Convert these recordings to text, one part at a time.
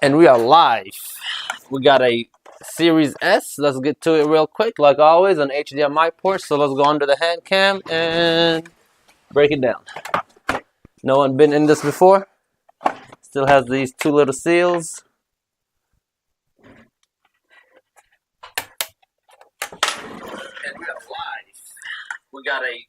And we are live. We got a Series S. Let's get to it real quick, like always, an HDMI port. So let's go under the hand cam and break it down. No one been in this before. Still has these two little seals. And we are live. We got a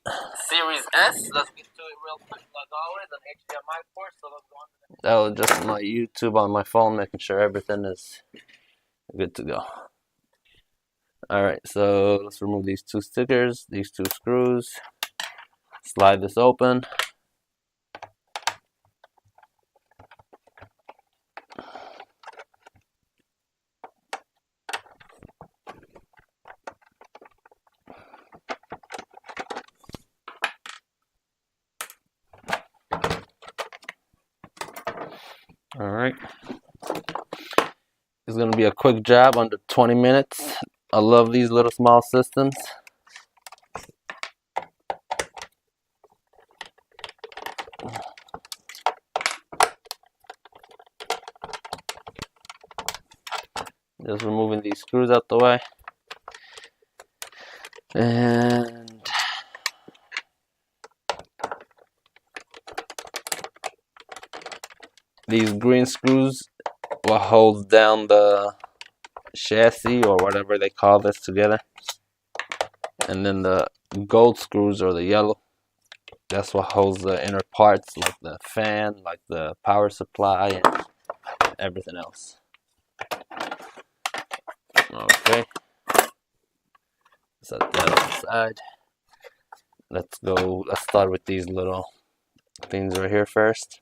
Series S. Let's get to it real quick, like always, an HDMI port. So let's go under the hand. That was just my YouTube on my phone, making sure everything is good to go. Alright, so let's remove these two stickers, these two screws, slide this open. Alright, it's going to be a quick job under 20 minutes. I love these little small systems. Just removing these screws out the way. And these green screws will hold down the chassis or whatever they call this together. And then the gold screws or the yellow, that's what holds the inner parts, like the fan, like the power supply, and everything else. Okay, set that aside. Let's start with these little things right here first.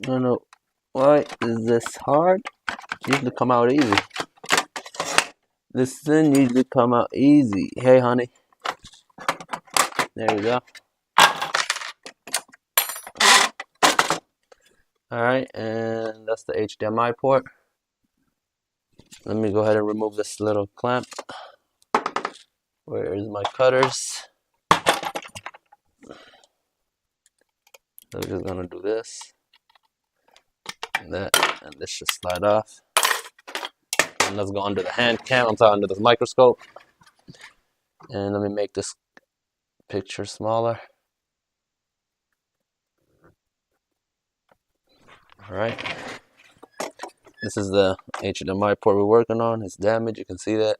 I don't know why is this hard. It usually come out easy. This thing usually come out easy. Hey, honey. There we go. Alright, and that's the HDMI port. Let me go ahead and remove this little clamp. Where's my cutters? So we're just gonna do this and that, and this should slide off. And let's go under the hand cam. I'm talking under the microscope. And let me make this picture smaller. Alright. This is the HDMI port we're working on. It's damaged, you can see that.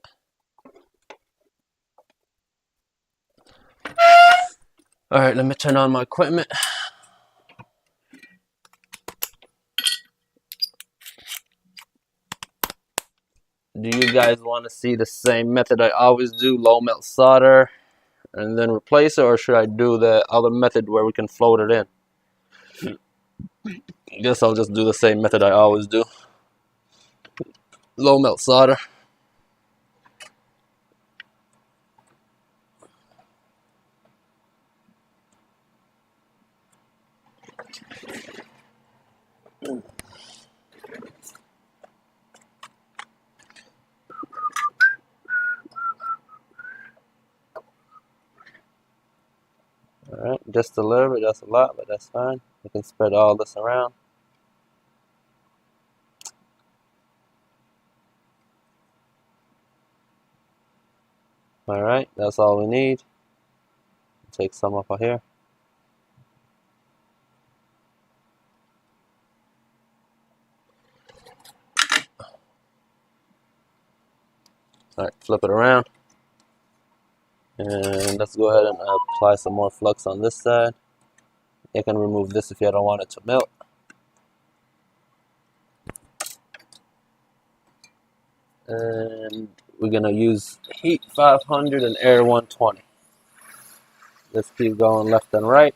Alright, let me turn on my equipment. Do you guys want to see the same method I always do, low melt solder, and then replace it, or should I do the other method where we can float it in? I guess I'll just do the same method I always do. Low melt solder. Alright, just a little bit, that's a lot, but that's fine. We can spread all this around. Alright, that's all we need. Take some off of here. Alright, flip it around. And let's go ahead and apply some more flux on this side. You can remove this if you don't want it to melt. And we're gonna use heat 500 and air 120. Let's keep going left and right.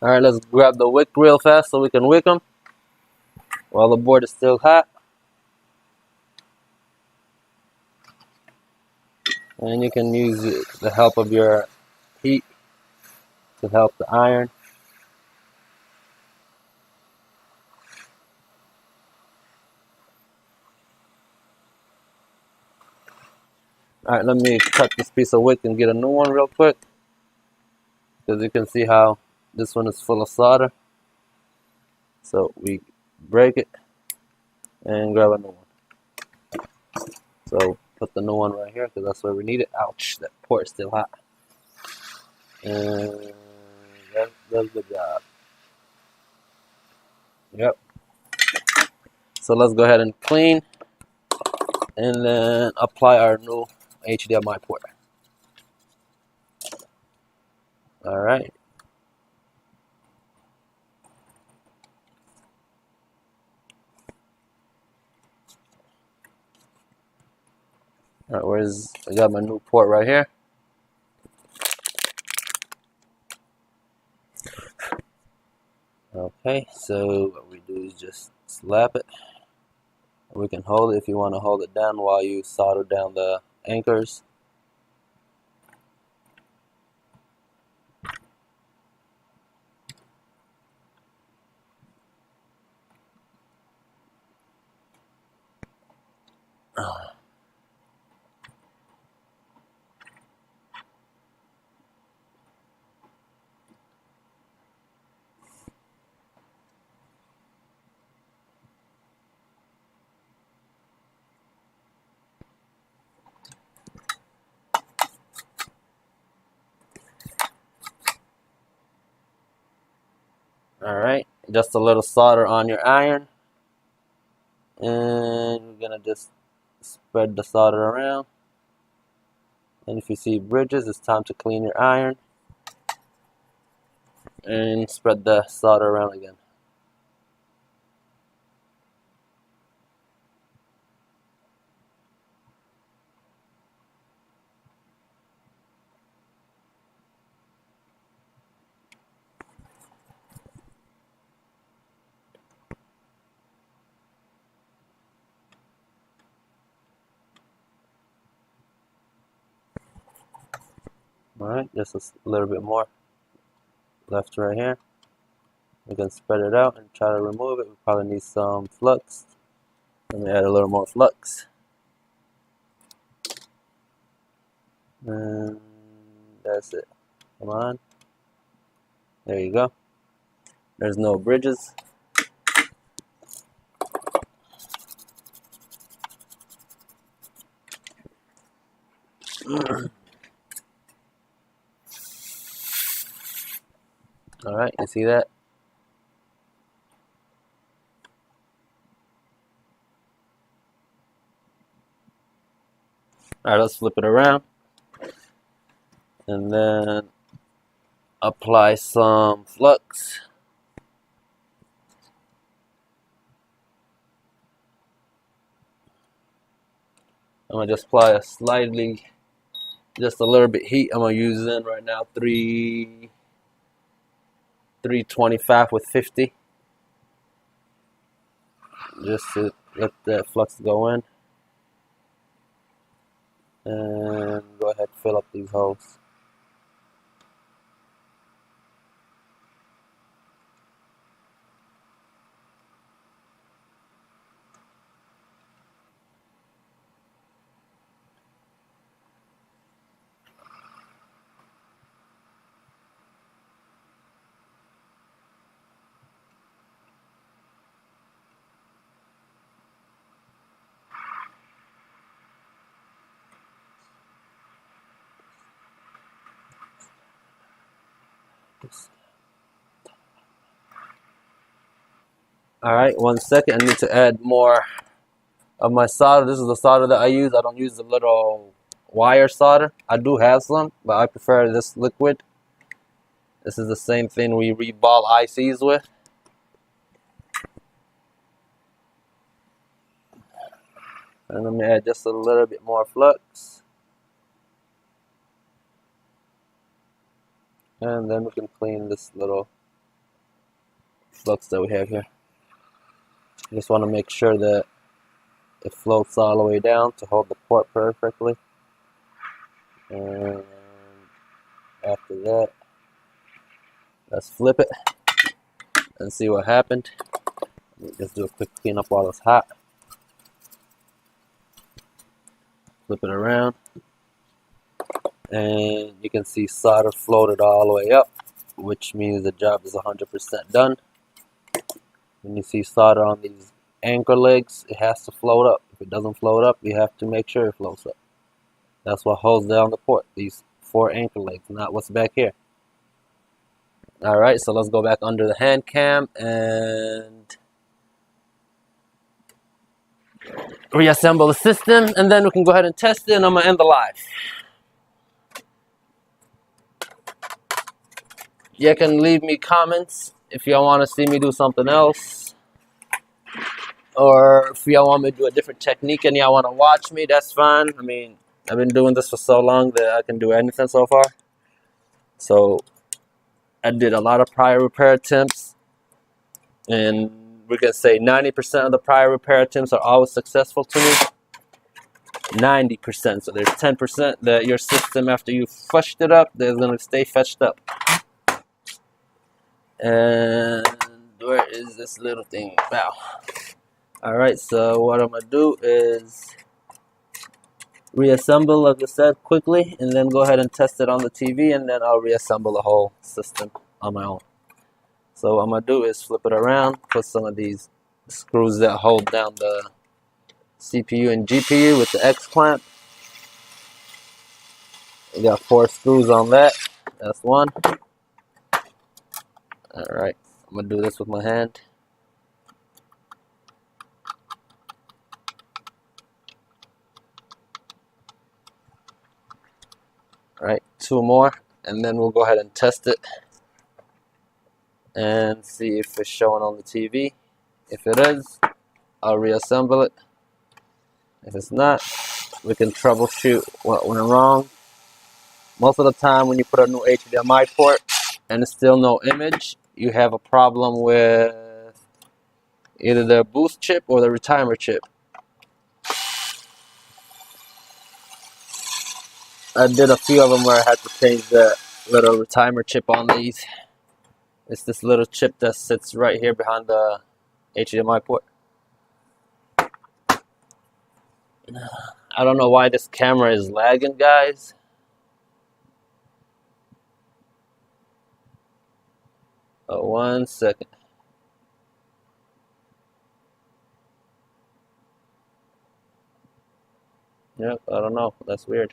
Alright, let's grab the wick real fast so we can wick them while the board is still hot. And you can use the help of your heat to help the iron. Alright, let me cut this piece of wick and get a new one real quick. Because you can see how this one is full of solder. So we break it and grab a new one. So put the new one right here because that's where we need it. Ouch, that port is still hot. And that does the job. Yep. So let's go ahead and clean and then apply our new HDMI port. Alright. Alright, I got my new port right here. Okay, so what we do is just slap it. We can hold it if you want to hold it down while you solder down the anchors. Alright, just a little solder on your iron. And we're gonna just spread the solder around. And if you see bridges, it's time to clean your iron and spread the solder around again. Alright, just a little bit more left right here. We can spread it out and try to remove it. We probably need some flux. Let me add a little more flux. And that's it. Come on. There you go. There's no bridges. Alright, you see that? Alright, let's flip it around. And then apply some flux. I'm going to just apply a slightly, just a little bit heat. I'm going to use in right now 325 with 50. Just to let that flux go in. And go ahead and fill up these holes. Alright, 1 second. I need to add more of my solder. This is the solder that I use. I don't use the little wire solder. I do have some, but I prefer this liquid. This is the same thing we reball ICs with. And let me add just a little bit more flux. And then we can clean this little flux that we have here. Just want to make sure that it floats all the way down to hold the port perfectly. And after that, let's flip it and see what happened. Just do a quick cleanup while it's hot. Flip it around. And you can see solder floated all the way up, which means the job is 100% done. When you see solder on these anchor legs, it has to float up. If it doesn't float up, you have to make sure it floats up. That's what holds down the port, these 4 anchor legs, not what's back here. Alright, so let's go back under the hand cam and reassemble the system, and then we can go ahead and test it, and I'm going to end the live. You can leave me comments if y'all want to see me do something else, or if y'all want me to do a different technique and y'all want to watch me, that's fine. I mean, I've been doing this for so long that I can do anything so far. So I did a lot of prior repair attempts, and we can say 90% of the prior repair attempts are always successful to me. 90%. So there's 10% that your system, after you flushed it up, is going to stay fetched up. And where is this little thing? Wow. Alright, so what I'm going to do is reassemble, like I said, quickly, and then go ahead and test it on the TV, and then I'll reassemble the whole system on my own. So what I'm going to do is flip it around, put some of these screws that hold down the CPU and GPU with the X clamp. We got 4 screws on that. That's one. Alright, I'm going to do this with my hand. 2 more, and then we'll go ahead and test it and see if it's showing on the TV. If it is, I'll reassemble it. If it's not, we can troubleshoot what went wrong. Most of the time when you put a new HDMI port and it's still no image, you have a problem with either the boost chip or the retimer chip. I did a few of them where I had to change the little retimer chip on these. It's this little chip that sits right here behind the HDMI port. I don't know why this camera is lagging, guys. Oh, 1 second. Yep, I don't know. That's weird.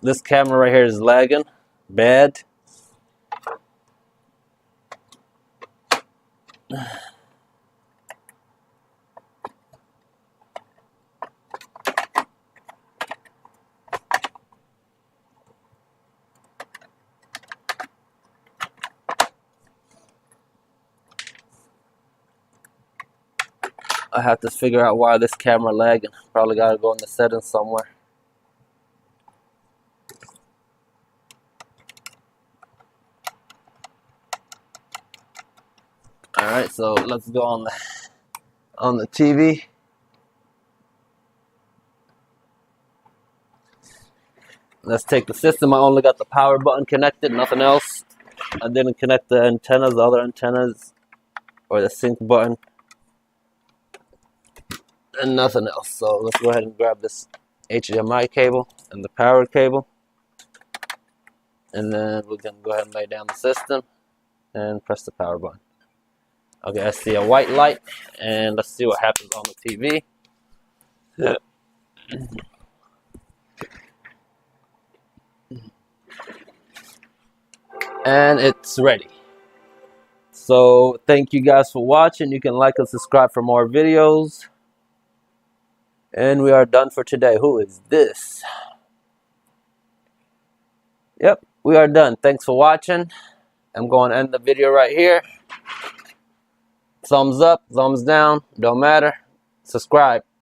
This camera right here is lagging bad. I have to figure out why this camera lagging. Probably gotta go in the settings somewhere. Alright, so let's go on the TV. Let's take the system. I only got the power button connected, nothing else. I didn't connect the antennas, the other antennas, or the sync button, and nothing else. So let's go ahead and grab this HDMI cable and the power cable, and then we can go ahead and lay down the system and press the power button. Okay, I see a white light, and let's see what happens on the TV. And it's ready. So thank you guys for watching. You can like and subscribe for more videos. And we are done for today. Who is this? Yep, we are done. Thanks for watching. I'm going to end the video right here. Thumbs up, thumbs down, don't matter. Subscribe.